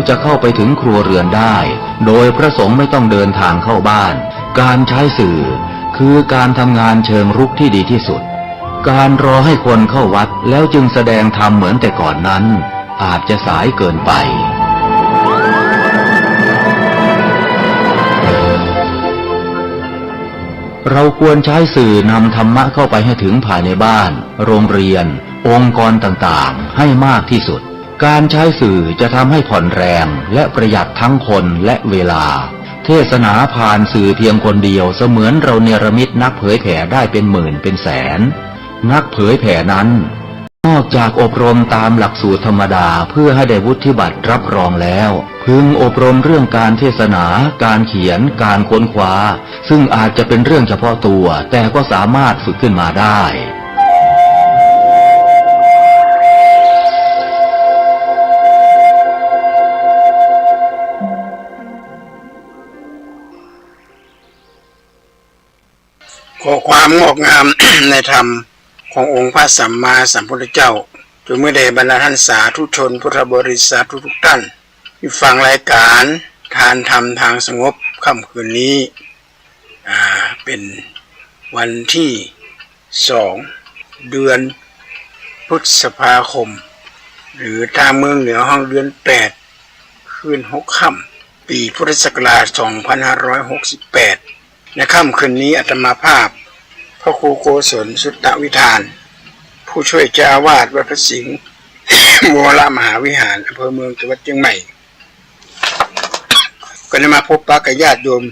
จะเข้าไปถึงครัวเรือนได้โดยพระสงฆ์ไม่ต้องเดินทางเข้าบ้านการใช้สื่อคือการทำงานเชิงรุกที่ดีที่สุดการรอให้คนเข้าวัดแล้วจึงแสดงธรรมเหมือนแต่ก่อนนั้นอาจจะสายเกินไปเราควรใช้สื่อนำธรรมะเข้าไปให้ถึงภายในบ้านโรงเรียนองค์กรต่างๆให้มากที่สุดการใช้สื่อจะทำให้ผ่อนแรงและประหยัดทั้งคนและเวลาเทศนาผ่านสื่อเพียงคนเดียวเสมือนเราเนรมิตนักเผยแผ่ได้เป็นหมื่นเป็นแสนนักเผยแผ่นั้นนอกจากอบรมตามหลักสูตรธรรมดาเพื่อให้ได้วุฒิบัตรรับรองแล้วพึงอบรมเรื่องการเทศนาการเขียนการค้นคว้าซึ่งอาจจะเป็นเรื่องเฉพาะตัวแต่ก็สามารถฝึกขึ้นมาได้ขอความงอกงาม ในธรรมขององค์พระสัมมาสัมพุทธเจ้าจงเมื่อใดบรรดาท่านสาธุชนพุทธบริษัททุกท่านที่ฟังรายการทานธรรมทางสงบค่ำคืนนี้เป็นวันที่2เดือนพฤษภาคมหรือทางเมืองเหนือห้องเดือน8คืน6ค่ำปีพุทธศักราช2568ในค่ำคืนนี้อาตมาภาพพระครูโกศลสุตตวิธานผู้ช่วยเจ้าอาวาสวัดพระสิงห์ วรมหาวิหารอำเภอเมืองจังหวัดเชียงใหม่ก็ได้มาพบปะกับญาติโยม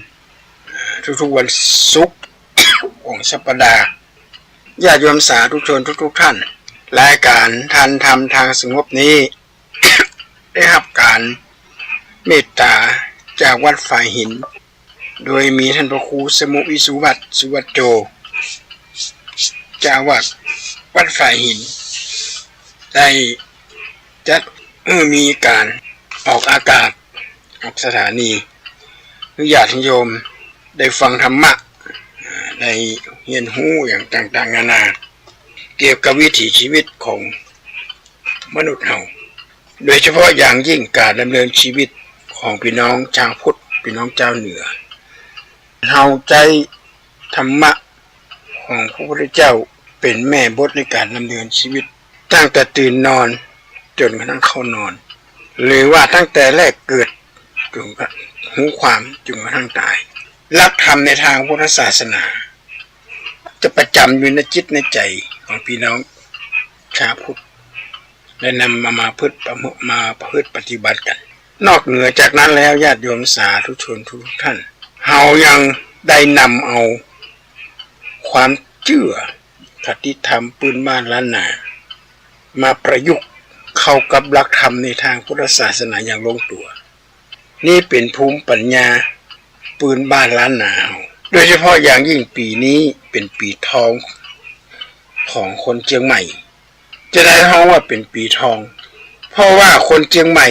ทุกๆวันศุกร์ของสัปดาห์ญาติโยมสาธุชนทุกท่านรายการทานธรรมทางสงบนี้ ได้รับการเมตตาจากวัดฝ่ายหินโดยมีท่านพระครูสมุวิสุวัตสุวัตโจเจ้าอาวาสวัดฝ่ายหินได้จัดมีการออกอากาศออกสถานีญาติโยมได้ฟังธรรมะได้เรียนรู้อย่างต่างๆนานาเกี่ยวกับวิถีชีวิตของมนุษย์เราโดยเฉพาะอย่างยิ่งการดำเนินชีวิตของพี่น้องชาวพุทธพี่น้องเจ้าเหนือเราใจธรรมะของพระพุทธเจ้าเป็นแม่บทในการดำเนินชีวิตตั้งแต่ตื่นนอนจนกระทั่งเข้านอนหรือว่าตั้งแต่แรกเกิดจนกระทั่งหูความจนกระทั่งตายหลักธรรมในทางพุทธศาสนาจะประจำอยู่ในจิตในใจของพี่น้องชาวพุทธและนำมาประพฤติปฏิบัติกันนอกเหนือจากนั้นแล้วญาติโยมสาธุชนทุกท่านเฮายังได้นำเอาความเชื่อคติธรรมปืนบ้านล้านนามาประยุกต์เข้ากับหลักธรรมในทางพุทธศาสนาอย่างลงตัวนี่เป็นภูมิปัญญาปืนบ้านล้านนาโดยเฉพาะอย่างยิ่งปีนี้เป็นปีทองของคนเชียงใหม่จะได้เรียกว่าเป็นปีทองเพราะว่าคนเชียงใหม่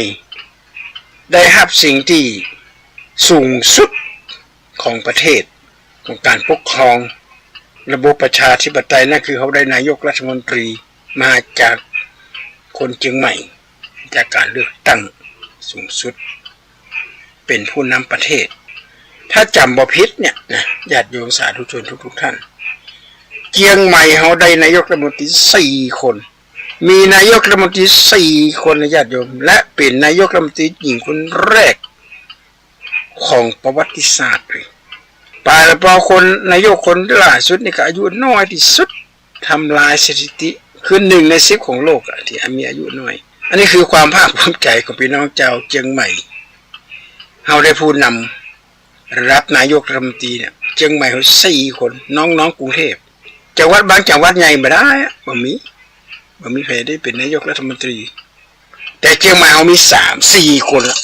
ได้รับสิ่งที่สูงสุดของประเทศของการปกครองระบบประชาธิปไตยนั่นคือเขาได้นายกรัฐมนตรีมาจากคนเชียงใหม่จากการเลือกตั้งสูงสุดเป็นผู้นำประเทศถ้าจำบ่ผิดเนี่ยนะญาติโยมสาธุชนทุกท่านเชียงใหม่เขาได้นายกรัฐมนตรี4คนมีนายกรัฐมนตรี4คนนะญาติโยมและเป็นนายกรัฐมนตรีหญิงคนแรกของประวัติศาสตร์เลยปาลปอคนนายกคนล่าสุดนี่ก็อายุน้อยที่สุดทำลายสถิติคือ1 ใน 10ของโลกที่มีอายุน้อยอันนี้คือความภาคภูมิใจของพี่น้องชาวเชียงใหม่เราได้ผู้นำรับนายกรัฐมนตรีเนี่ยเชียงใหม่เขา4คนน้องกรุงเทพจังหวัดบางจังหวัดใหญ่ไม่ได้บ่มีใครได้เป็นนายกรัฐมนตรีแต่เชียงใหม่เขามี3-4คนละ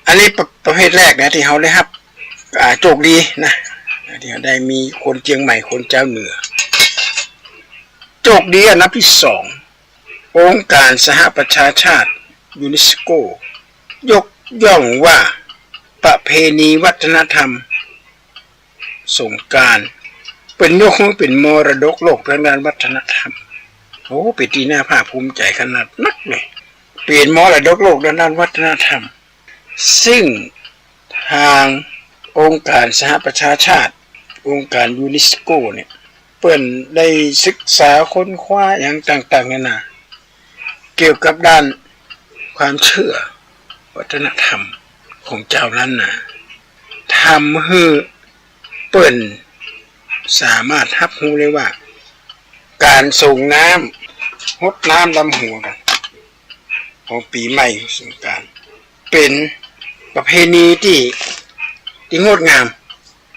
อันนี้ประเภทแรกนะที่เขาได้รับโชคดีนะที่เขาได้มีคนเชียงใหม่คนเจ้าเหนือโชคดีอันดับที่2องค์การสหประชาชาติยูเนสโกยกย่องว่าประเพณีวัฒนธรรมสงกรานต์เป็นยกเป็นมรดกโลกทางด้านวัฒนธรรมโอ้เป็นที่น่าภาคภูมิใจขนาดนักเลยเปลี่ยนมรดกโลกด้านวัฒนธรรม ซึ่งทางองค์การสหประชาชาติองค์การยูเนสโกเนี่ยเปิ่นได้ศึกษาค้นคว้าอย่างต่างๆนานาเกี่ยวกับด้านความเชื่อวัฒนธรรมของเจ้านั้นนะทำให้เปิ่นสามารถรับรู้เลยว่าการส่งน้ำรดน้ำดำหัวกันของปีใหม่สงกรานต์เป็นประเพณีที่งดงาม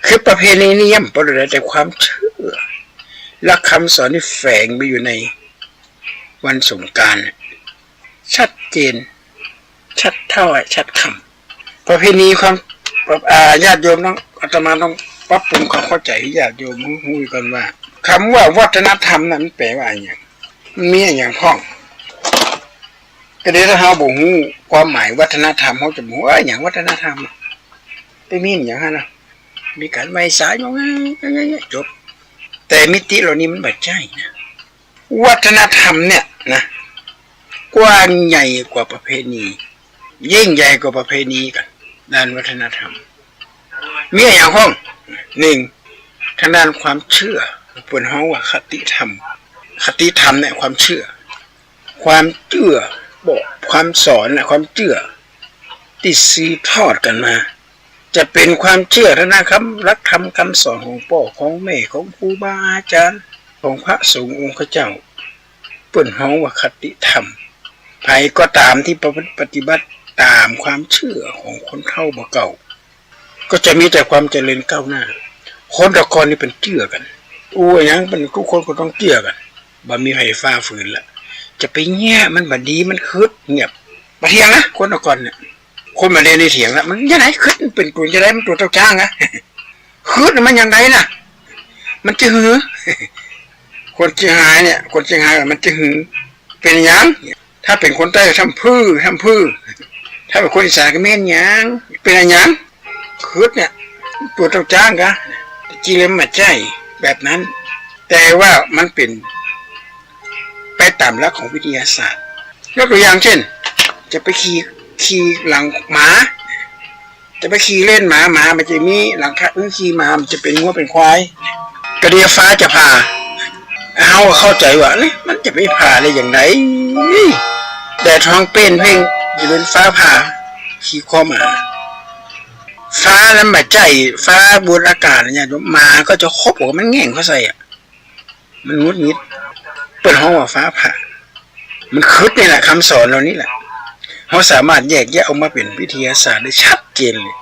คือประเพณีนิยมประดุจแต่ความเชื่อและคำสอนที่แฝงไปอยู่ในวันสงกรานต์ชัดเจนชัดเท่าชัดคำประเพณีความญาติโยมต้องอาตมาต้องปรับปรุงความเข้าใจให้ญาติโยมรู้กันว่าคำว่าวัฒนธรรมนั้นแปลว่าอะไรอย่างมันมีอย่างพ้องก็เดี๋ยวถ้าเราบ่ฮู้ความหมายวัฒนธรรมเขาจะบอกว่าอย่างวัฒนธรรมไปมีอย่างนั้นนะมีการไหว้สายอย่างนี้จบแต่มิติเหล่านี้มันไม่ใช่นะวัฒนธรรมเนี่ยนะกว้างใหญ่กว่าประเพณียิ่งใหญ่กว่าประเพณีกันด้านวัฒนธรรมมีอย่างห้องหนึ่งทางด้านความเชื่อเปิ่นฮ้องว่าคติธรรมเนี่ยความเชื่อบอกความสอนนะความเชื่อที่สืบทอดกันมาจะเป็นความเชื่อทางด้านคำรักธรรมคำสอนของพ่อของแม่ของครูบาอาจารย์ของพระสงฆ์องค์เจ้าเปิ่นฮ้องว่าคติธรรมใครก็ตามที่ปฏิบัติตามความเชื่อของคนเฒ่าบ่เก่าก็จะมีแต่ความเจริญก้าวหน้าคนตะกอนนี่เป็นเชื่อกันยังเป็นทุกคนก็ต้องเชื่อกันบ่มีใครฟ้าฝืนละจะไปแง่มันบ่ดีมันคืดเงียบบ่เถียงนะคนตะกอนเนี่ยคนมาเรียนในเถียงแล้วมันยังไงคืดเป็นตัวจะได้มันตัวเจ้าจ้างนะคืดมันยังไงน่ะมันจะหือคนเชียงรายเนี่ยคนเชียงรายมันจะหือเป็นยังถ้าเป็นคนใต้ทำพื้ถ้าเป็นคนอีสานก็แม่นยังเป็นอะไรยังคืดเนี่ยตัวเจ้าจ้างกะจริงแล้วมันใช่แบบนั้นแต่ว่ามันเป็นไปตามหลักของวิทยาศาสตร์ยกตัวอย่างเช่นจะไปขี่หลังหมาจะไปขี่เล่นหมามันจะมีหลังขี่หมามันจะเป็นงัวเป็นควายกระเดียฟ้าจะพาเอาเข้าใจว่าเนี่ยมันจะไปพาได้อย่างไรแต่ท้องเป็นเพ่งจะเป็นฟ้าผ่าขี่คอหมาฟ้าแล้วมาใจฟ้าบนอากาศเนี่ยมาก็จะครบหัวมันแง่งเขาใส่มันงุดงิดเปิดห้องว่าฟ้าผ่ามันคืดนี่แหละคำสอนเรานี่แหละเขาสามารถแยกแยะออกมาเป็นวิทยาศาสตร์ได้ชัดเจนเลย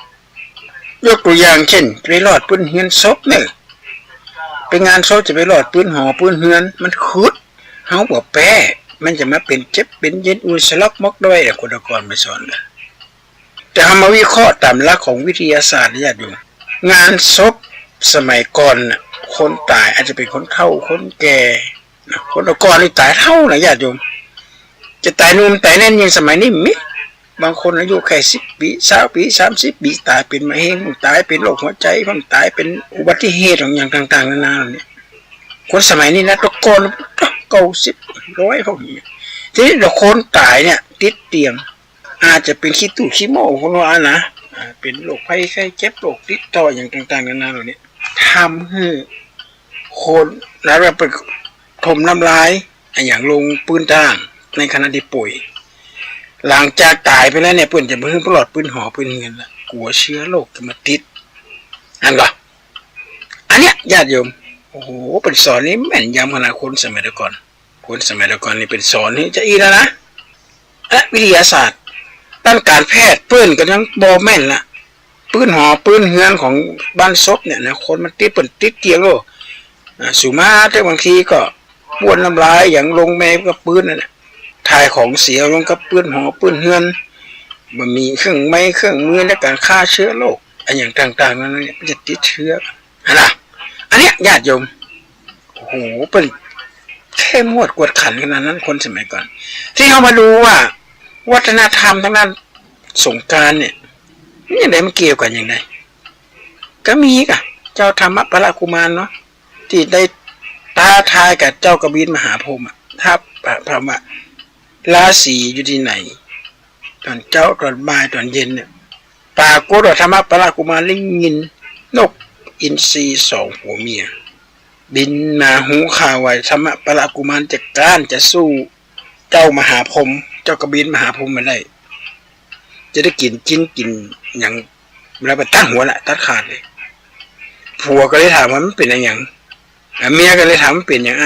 ยกตัวอย่างเช่นไปรอดปืนเฮือนซบเนี่ยไปงานซบจะไปรอดปืนหอปืนเฮือนมันคืดเขาบอกแปะมันจะมาเป็นเจ็บเป็นเย็นอุยสลักมกด้วยคนตะกอนไม่สอนกันแต่ทำมาวิเคราะห์ตามหลักของวิทยาศาสตร์ญาติโยมงานศพสมัยก่อนน่ะคนตายอาจจะเป็นคนเฒ่าคนแก่คนตะกอนนี่ตายเฒ่านะญาติโยมจะตายนุ่มตายแน่นยังสมัยนี้มิบางคนอายุแค่10 ปี20 ปี30 ปีตายเป็นมะเร็งตายเป็นโรคหัวใจบางตายเป็นอุบัติเหตุอย่างต่างๆนานาเนี่ยคนสมัยนี้นะตะกอน90 100พวกนี้ทีนี้เราคนตายเนี่ยติดเตียงอาจจะเป็นขี้ตู้ขี้โม่คนว่านะเป็นโรคภัยไข้เจ็บโรคติดต่ออย่างต่างๆนานาเหล่านี้ทำให้คนแล้วเราไปถมน้ำลายอย่างลงปืนต่างในขณะที่ป่วยหลังจากตายไปแล้วเนี่ยเพื่อนจะมาพึ่งปลอดปืนหอปืนเงินละกลัวเชื้อโรคจะมาติดอันก่อนอันเนี้ยญาติโยมโอ้โหเป็นสอนนี้แม่นยำขนาดคนสมัยก่อนนี่เป็นสอนนี่จะอีแล้วนะวิทยาศาสตร์ด้านการแพทย์ปืนก็ยังบอแม่นละปืนหอปืนเฮือนของบ้านซบเนี่ยนะคนมันติดเตียงโลสุมาแต่บางทีก็บ้วนน้ำลายอย่างลงแม่กับปืนนั่นแหละถ่ายของเสียลงกับปืนหอปืนเฮือนมันมีเครื่องมือในการฆ่าเชื้อโรคอันอย่างต่างๆนั้นเนี่ยมันจะติดเชื้อนะอันเนี้ยญาติโยมโอ้โหเป็นเข้มงวดกวดขันขนาดนั้นคนสมัยก่อนที่เขามาดูว่าวัฒนธรรมทั้งนั้นสงกรานต์เนี่ยนี่อย่างไรมันเกี่ยวกันอย่างไรก็มีกะเจ้าธรรมพระกุมารเนาะที่ได้ท้าทายกับเจ้ากบินมหาพรหมถ้าพระว่าราศีอยู่ที่ไหนตอนเจ้าตอนบ่ายตอนเย็นเนี่ย ปรากฏว่าธรรมปรากุมารได้ยินนกอินทรีสองผัวเมียบินมาหูข่าวว่าธรรมปรากุมารจะกล้านจะสู้เจ้ามหาพรหมเจ้ากบินมหาพรหมมาได้จะได้กินอย่างแล้วไปตั้งหัวละตัดขาดเลยผัวก็เลยถามว่ามันเป็นอย่างเมียก็เลยถามมันเป็นอย่างไร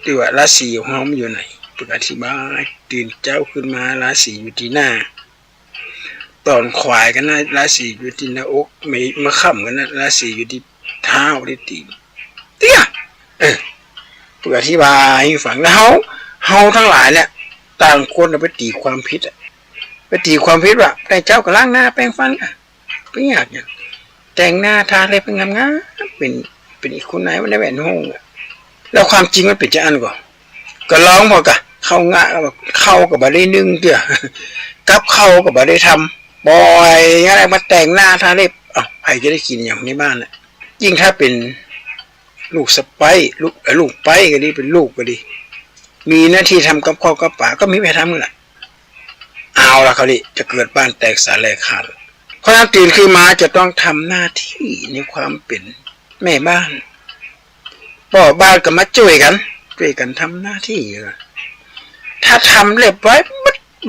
ที่ว่าราศีของเขาอยู่ไหนปอธิบายตื่นเจ้าขึ้นมาราศีอยู่ที่หน้าตอนควายกันนะราศีอยู่ที่หน้าอกไม่มาค่ำกันนะราศีอยู่ที่เท้าที่ตีนเตี้ยปอธิบายให้ฟังแล้วเฮาทั้งหลายเนี่ยต่างคนไปตีความผิดไปตีความผิดว่าแต่เจ้าก็ล้างหน้าแปรงฟันไม่อยากเนี่ยแต่งหน้าทาอะไรเป็นงามๆเป็นอีกคนไหนมันได้แหวนห้องแล้วความจริงมันเป็นจะอันก่อนก็ร้องพอกะเข้างะเข้ากับบ่ได้นึ่งเตี้ยกับเข้ากับบ่ได้ทำบ่อยอะไรมาแต่งหน้าทาเล็บใครจะได้กินอย่างในบ้านน่ะยิ่งถ้าเป็นลูกสะใภ้ลูกไปก็ดีเป็นลูกก็ดีมีหน้าที่ทำกับข้าวกับป่าก็มีไปทำนั่นแหละเอาละเขาดิจะเกิดบ้านแตกสาแหลกขาดเพราะนั้นตื่นขึ้นมาจะต้องทำหน้าที่ในความเป็นแม่บ้านพ่อบ้านก็มาช่วยกันทำหน้าที่ถ้าทำเรียบร้อย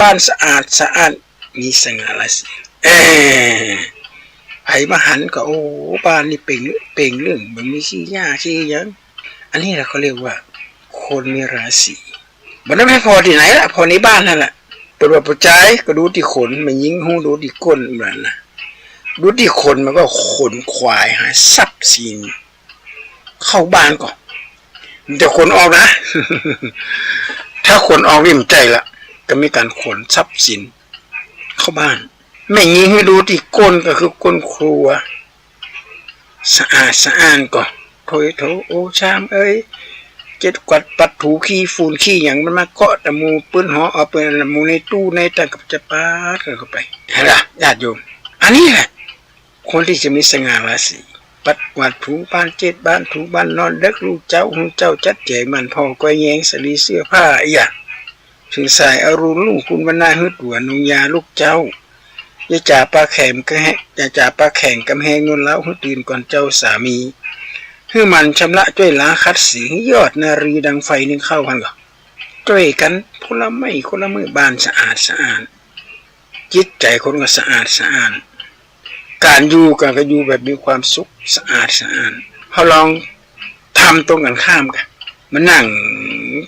บ้านสะอาดมีสง่าราศีไผมาหันก็โอ้บ้านนี่เป่งเรื่องมันมีขี้หญ้าขี้ยังอันนี้เราเขาเรียกว่าคนมีราศีมันไม่พอที่ไหนล่ะพอในบ้านนั่นแหละตัวปัจจัยก็ดูที่ขนมันยิงหูดูที่ก้นเหมือนนะดูที่ขนมันก็ขนควายหาทรัพย์สินเข้าบ้านก่อนมันจะขนออกนะ ถ้าขนออกนี่มันใจละก็มีการขนทรัพย์สินเข้าบ้านไม่ยิงให้ดูที่ก้นก็คือก้นครัวสะอาดก่อนโถโอชามเจ็ดกวัดปัดถูขี้ฝุ่นขี้อย่างมันมาเกาะตะมูปืนหอเอาไปตะมูในตู้ในตะกับจะปาดเข้าไปเห็นละญาติโยมอันนี้แหละคนที่จะมีสง่าราศีปัดกวาดถูบ้านเจ็ดบ้านถูบ้านนอนเด็กลูกเจ้าจัดแจงมันพ่อก้อยแยงสลีเสื้อผ้าถึงสายอรุณลุงคุณวนาฮึดหัวนุงยาลูกเจ้าอย่าจ่าปลาแข่งก็ให้อย่าจ่าปลาแข่งกำแหงนนแล้วฮึดตื่นก่อนเจ้าสามีคือมันชำระจ้วยล้าคัดสียอดนารีดังไฟนึ่งเข้ากันก่อนจ้วยกันคนละไม่คนละมือบ้านสะอาดจิตใจคนก็สะอาดการอยู่กันก็อยู่แบบมีความสุขสะอาดเขาลองทำตรงกันข้ามกันมานั่ง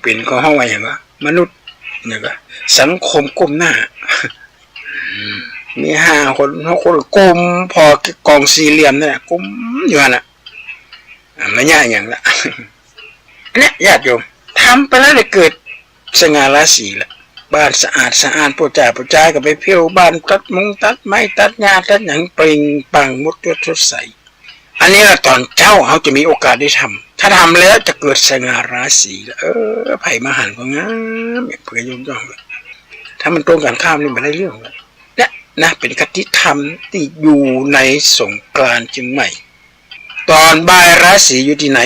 เป็นข้อห้องไว้อย่างว่ามนุษย์เนี่ยก็สังคมก้มหน้ามี5 คน6 คนก้มพอกองสี่เหลี่ยมนั่นแหละก้มอยู่นั่นแหละไม่ยากอย่างละเนี่ยญาติโยมทำไปแล้วเลยเกิดสง่าราศีละบ้านสะอาดโปรจ่าก็ไปเที่ยวบ้านตัดไม้ตัดหญ้าตัดหยังเปล่งปังมดสดใสอันนี้ละตอนเจ้าเขาจะมีโอกาสได้ทำถ้าทำแล้วจะเกิดสง่าราศีไผ่มาหันก็งามเพื่อโยมจ้องถ้ามันตรงกันข้ามนี่มันได้เรื่องเลยเนี่ยนะเป็นคติธรรมที่อยู่ในสงกรานต์เชียงใหม่ตอนบ่ายราศีอยู่ที่ไหน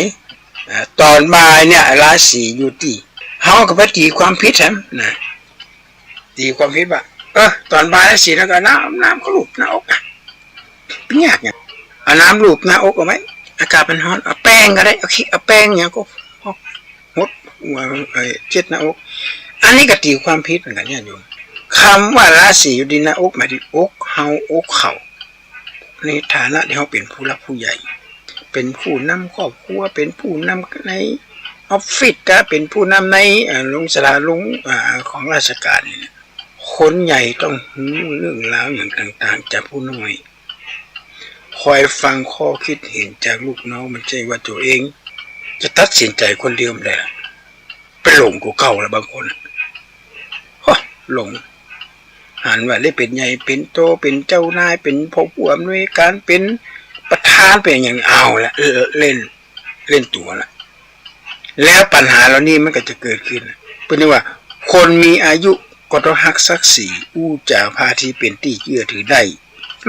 ตอนบ่ายเนี่ยราศีอยู่ที่เฮาก็ไปตีความผิดนะตีความผิดว่าตอนบ่ายราศีแล้วก็น้ำก็ลูบหน้าอกเป็นยากเนี่ยเอาน้ำลูบหน้าอกเอาไหมอากาศมันร้อนเอาแป้งก็ได้เอาแป้งเนี่ยก็หดเช็ดหน้าอกอันนี้ก็ตีความผิดเหมือนกันเนี่ยโยมคำว่าราศีอยู่ที่หน้าอกหมายถึงอกเฮาอกเข่าในฐานะที่เขาเป็นผู้รักผู้ใหญ่เป็นผู้นำครอบครัวเป็นผู้นำในออฟฟิศก็เป็นผู้นำในโรงสลาลุงของราชการเนี่ยคนใหญ่ต้องรู้เรื่องราวอย่างต่างๆจากผู้น้อยคอยฟังข้อคิดเห็นจากลูกน้องมันใช่ว่าตัวเองจะตัดสินใจคนเดียวเลยไปหลงกูเก่าแล้วบางคนหลงหันว่าได้เป็นใหญ่เป็นโตเป็นเจ้านายเป็นผู้อำนวยการเป็นประธานเป็นอย่างเอาละเล่นตัวละแล้วปัญหาเหล่านี้มันก็จะเกิดขึ้นเป็นว่าคนมีอายุก็ต้องหักศักดิ์ศรีอู้จ่าพาที่เป็นที่เชื่อถือได้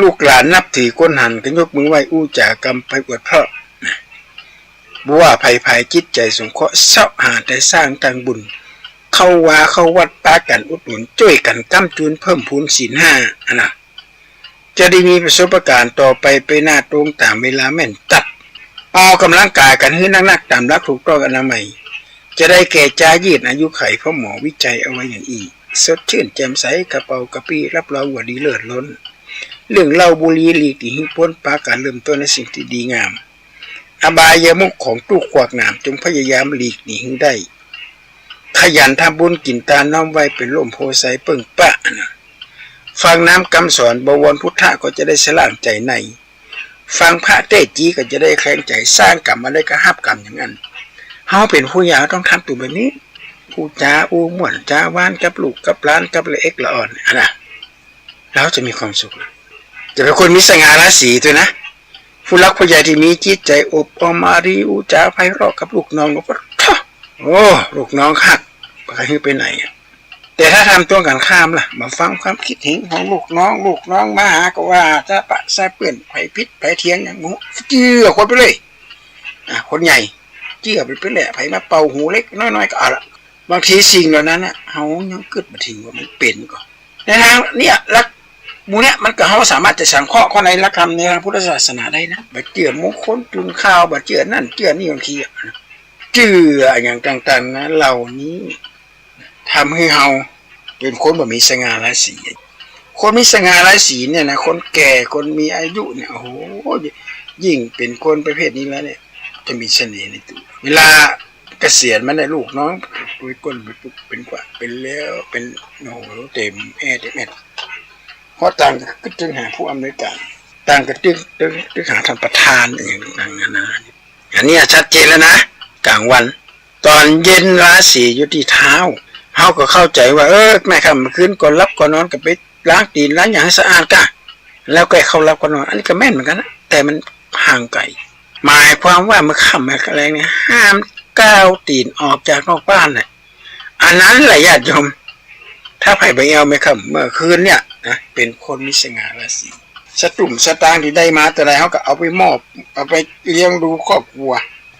ลูกหลานนับถือก้นหันก็ยกมือไหว้อู้จ่ากรรมไปอวดเพราะบัวภัยจิตใจสงเคราะห์เศร้าหาแต่สร้างตังบุญเข้าวัดปากันอุดหนุนช่วยกันก้ำจูนเพิ่มพูนศีล 5นะ จะได้มีประสบการณ์ต่อไปหน้าตรงตามเวลาแม่นตัดออกกำลังกายกันให้นักๆตามหลักถูกต้องอนามัยจะได้แก่จ้ายืดอายุไขเพราะหมอวิจัยเอาไว้อย่างอีสดชื่นแจ่มใสกระเป๋ากระปี้รับรองว่าดีเลิศล้นเรื่องเหล้าบุหรี่หลีกหนีพ้นปาการเริ่มต้นในสิ่งที่ดีงามอบายมุขของตู้ขวากหนามจงพยายามหลีกหนีให้ได้ขยันทำบุญกินตาน้อมไว้เป็นร่มโพไซเปิ่งปะนะฟังน้ำคำสอนบวรพุทธะก็จะได้สลางใจในฟังพระเตจีก็จะได้แข็งใจสร้างกรรมมาได้กระหับกรรมอย่างนั้นเฮาเป็นผู้ใหญ่ต้องทำตัวแบบนี้ผู้จ้าอูม่วนจ้าวานกับลูกกับหลานกับละเอ็กละอ่อนนะแล้วจะมีความสุขจะเป็นคนมีสง่าราศีด้วยนะผู้รักผู้ใหญ่ที่มีจิตใจอบอ้อมอารีอูจ้าไพเราะกับลูกน้องก็โอ้ลูกน้องคักไปไหนแต่ถ้าทำตัวกันข้ามล่ะมาฟังความคิดเห็นของลูกน้องมาหาก็ว่าจะปะแซ่เปื่อนไผพิษไผเทียงอย่างหมูเจือคนไปเลยคนใหญ่เจือไปแหละไผมาเป่าหูเล็กน้อยๆก็เอาละบางทีสิ่งเหล่านั้นเฮายังเกิดมาถึงว่ามันเป็นก่อนในทางเนี่ยลักมูเนี่ยมันก็เฮาสามารถจะสังเคราะห์ข้อในหลักธรรมในทางพุทธศาสนาได้นะบ่เจือมงคลจุนข้าวบ่เจือนั่นเจือนี่บางทีเจืออย่างต่างๆนะเหล่านี้ทำให้เฮาเป็นคนแบบมีสง่าราศีคนมีสง่าราศีเนี่ยนะคนแก่คนมีอายุเนี่ยโอ้โหยิ่งเป็นคนประเภทนี้แล้วเนี่ยจะมีเสน่ห์ในตัวเวลาเกษียณมันได้ลูกน้องปุยก้นเป็นกว่าเป็นแล้วเป็นโอ้โหเต็มเพราะต่างก็จึงหาผู้อำนวยการต่างก็จึงหาท่านประธานอย่างนั้นนะอันนี้ชัดเจนแล้วนะกลางวันตอนเย็นราศีอยู่ที่เท้าเฮาก็เข้าใจว่าแม่ค่ำเมื่อคืนก่อนรับก่อนนอนก็ไปล้างตีนล้างอย่างให้สะอาดกะแล้วก็เข้ารับก่อนนอนอันนี้ก็แม่นเหมือนกันนะแต่มันห่างไกลหมายความว่าเมื่อค่ำเมื่อแรงเนี่ยห้ามก้าวตีนออกจากนอกบ้านเลยอันนั้นแหละญาติโยมถ้าไผ่ใบเอาไม่ค่ำเมื่อคืนเนี่ยนะเป็นคนมีสง่าราศีสตุ่มสตางค์ที่ได้มาแต่ไรเขาก็เอาไปมอบเอาไปเลี้ยงดูครอบครัว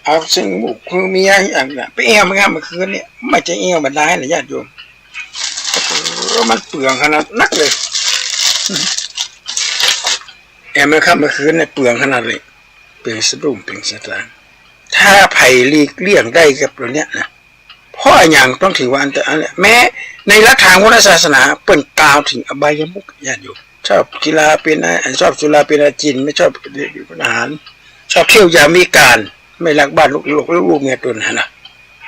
เอาซึ่งบุกคือเมียอย่างเงี้ยไปเอวมันงามเมื่อคืนเนี่ยไม่จะเอวมันได้นะญาติโยมมันเปลืองขนาดนักเลยเมื่อค่ำเมื่อคืนเนี่ยเปลืองขนาดเลยเปลืองสตุ่มเปลืองสตางค์ถ้าไผ่ลีกเลี่ยงได้กับตัวเนี้ยนะเพราะอย่างต้องถือว่าอันแต่แม้ในหลักทางพุทธศาสนาเปิ่นกล่าวถึงอบายมุขญาติโยมชอบกีฬาเป็นชอบสุราเป็นอาจินไม่ชอบอาหารชอบเที่ยวยามวิการไม่รักบ้านลูกเมียตุนนะ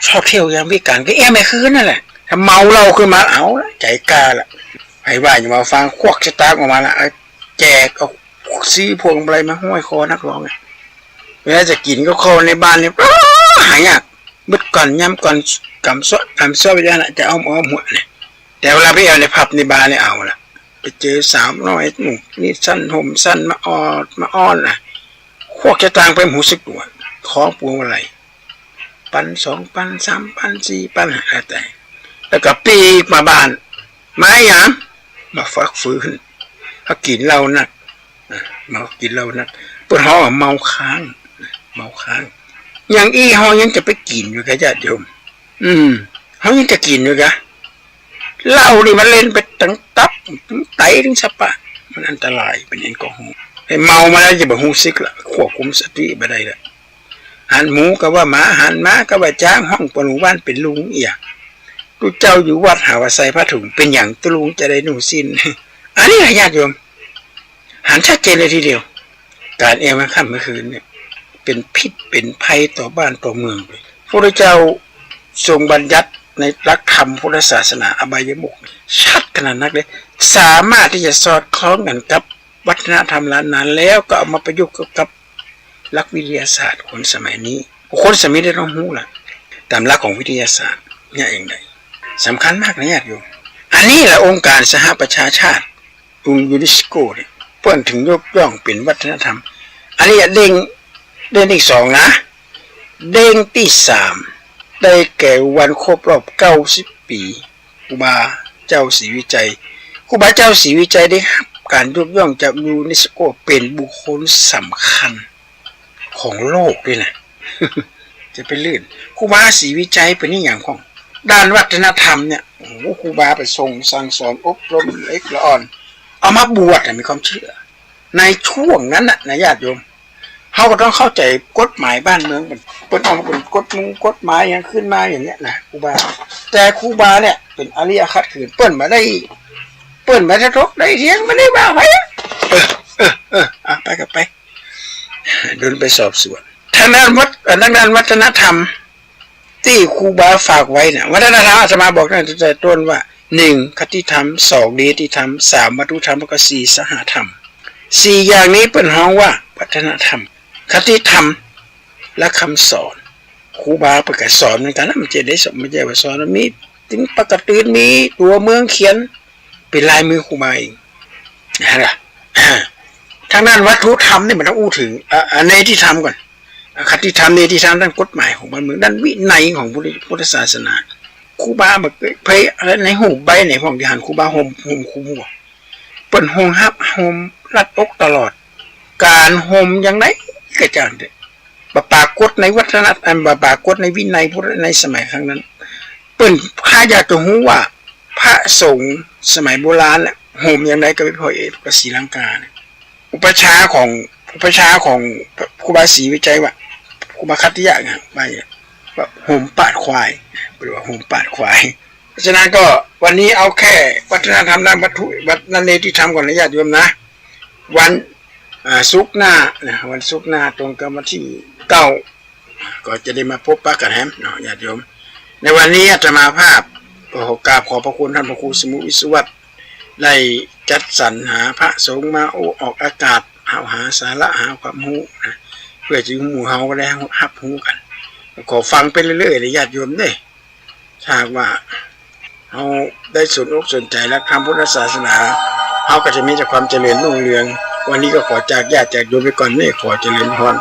ชอบเที่ยวยามวิการก็ไม่คืนนั่นแหละถ้าเมาเหล้าขึ้นมาเอาละใจกล้าละไอ้ว่าอย่ามาฟังควักสตางค์ออกมาละแจกเอาซีพวงอะไรมาห้อยคอนักร้องเวลาจะกินก็เข้าในบ้านเนี่ยหายากบึดก่อนย้ำก่อนกำซ้อไปได้ละจะเอาหัวเนี่ยแต่เวลาไปเอาในผับในบาร์เนี่ยเอาละไปเจอสาวน้อยหนุ่มนี่สั้นห่มสั้นมาอ้อนนะควักสตางค์ไปหูสิบตัวของพวงอะไรปัน2 ปัน3 ปัน4 ปันอะไรแต่แล้วก็ปีกมาบ้านมาอย่างมาฟักฟื้นเขากินเหล้านักมากินเหล้านักเพื่อเขาเมาค้างอย่างเขายังจะไปกินอยู่กับญาติโยมเขายังจะกินอยู่กะเหล้านี่มันเล่นไปตั้งตับไตถึงสปะมันอันตรายเป็นแอลกอฮอล์ไอ้เมามาแล้วจะแบบหูซิกละควบคุมสติไม่ได้ละหันหมูก็ว่าหมาหันม้าก็ว่าจ้างห้องปนหมู่บ้านเป็นลุงเอียตุเจ้าอยู่วัดหาว่าใส่ผ้าถุงเป็นอย่างตุลุงจะได้หนูสิ้นอันนี้ญาติโยมหันชัดเจนเลยทีเดียวการเมื่อค่ำเมื่อคืนเนี่ยเป็นพิษเป็นภัยต่อบ้านต่อเมืองเลยพระเจ้าทรงบัญญัติในหลักธรรมพุทธศาสนาอบายมุขชัดขนาดนักเลยสามารถที่จะสอดคล้องกันกับวัฒนธรรมล้านนาแล้วก็เอามาประยุกต์กับหลักวิทยาศาสตร์คนสมัยนี้คนสมัยได้ต้องรู้ล่ะตามหลักของวิทยาศาสตร์เนี่ยเองได้สำคัญมากนะญาติโยมอันนี้แหละองค์การสหประชาชาติยูนิสโกเนี่ยเพื่อนถึงยกย่องเป็นวัฒนธรรมอันนี้เด้งที่2นะเด้งที่3ได้แก่วันครบรอบ90 ปีครูบาเจ้าศรีวิจัยครูบาเจ้าศรีวิจัยได้รับการยกย่องจากยูนิสโกเป็นบุคคลสำคัญของโลกด้วยนะจะไปลื่นครูบาศรีวิจัยเป็นนี่อย่างของด้านวัฒนธรรมเนี่ยโอ้โหครูบาไปทรงสั่งสอนอบรมเล็กละอ่อนเอามาบวชมีความเชื่อ ในช่วงนั้นนะญาติโยมเขาก็ต้องเข้าใจกฎหมายบ้านเมืองเป็นเอาเป็นกฎหมายอย่างขึ้นมาอย่างเนี้ยนะครูบาแต่ครูบาเนี่ยเป็นอริยขัดขืนเปิ้นมาทะทกได้เทียงมาได้บ้าไว้ไปกับไปเดินไปสอบสวนทางด้านวัฒนธรรมที่ครูบาฝากไว้เนี่ยวัฒนธรรมอาตมาบอกตั้งแต่ต้นว่า1คติธรรม2เดติธรรม3วัตถุธรรมแล้วก็4สหธรรม4อย่างนี้เป็นห้องว่าวัฒนธรรมคติธรรมและคำสอนครูบาประกาศสอนเหมือนกันนะมันจะได้สมไม่ใช่ว่าสอนมีถึงประกาศตื่นมีตัวเมืองเขียนเป็นลายมือครูบาเองนะล่ะทางด้านวัตถุธรรมนี่มันต้องอู้ถึงเนติธรรมก่อนคติธรรมเนติธรรมด้านกฎหมายของบ้านเมืองด้านวินัยของพุทธศาสนาครูบาแบบเพยอะไรในหูใบในห้องที่หันครูบาห่มครูบัวเปิ่นห่มฮับห่มรัดอกตลอดการห่มอย่างไรก็จะปากฏในวัฒนธรรมปากฏในวินัยพุทธในสมัยครั้งนั้นเปิ่นข้าอยากจะรู้ว่าพระสงฆ์สมัยโบราณห่มอย่างไรก็ไปพอเอกกับศรีลังกาอุปชาของครูบาศรีวิจัยว่าครูบาคัตติยะไงว่าห่มปาดควายหรือว่าห่มปาดควายเพราะฉะนั้นก็วันนี้เอาแค่วัฒนธรรมด้านวัตถุนันเนติธรรมก่อนนะญาติโยมนะวันศุกร์หน้าวันศุกร์หน้าตรงกับวันที่9ก็จะได้มาพบปะกันแฮมเนาะญาติโยมในวันนี้อาตมาภาพขอกราบขอบพระคุณท่านพระครูสมุวิสุวัตได้จัดสรรหาพระสงฆ์มาออกอากาศหาสาระหาความรู้นะเพื่อจะหมู่เฮาก็ได้รับรู้กันขอฟังไปเรื่อยๆเลยญาติโยมเด้ถ้าว่าเราได้สนอกสนใจและทำพุทธศาสนาเราก็จะมีแต่ความเจริญรุ่งเรืองวันนี้ก็ขอจากญาติจากโยมไปก่อนนี่ขอเจริญพร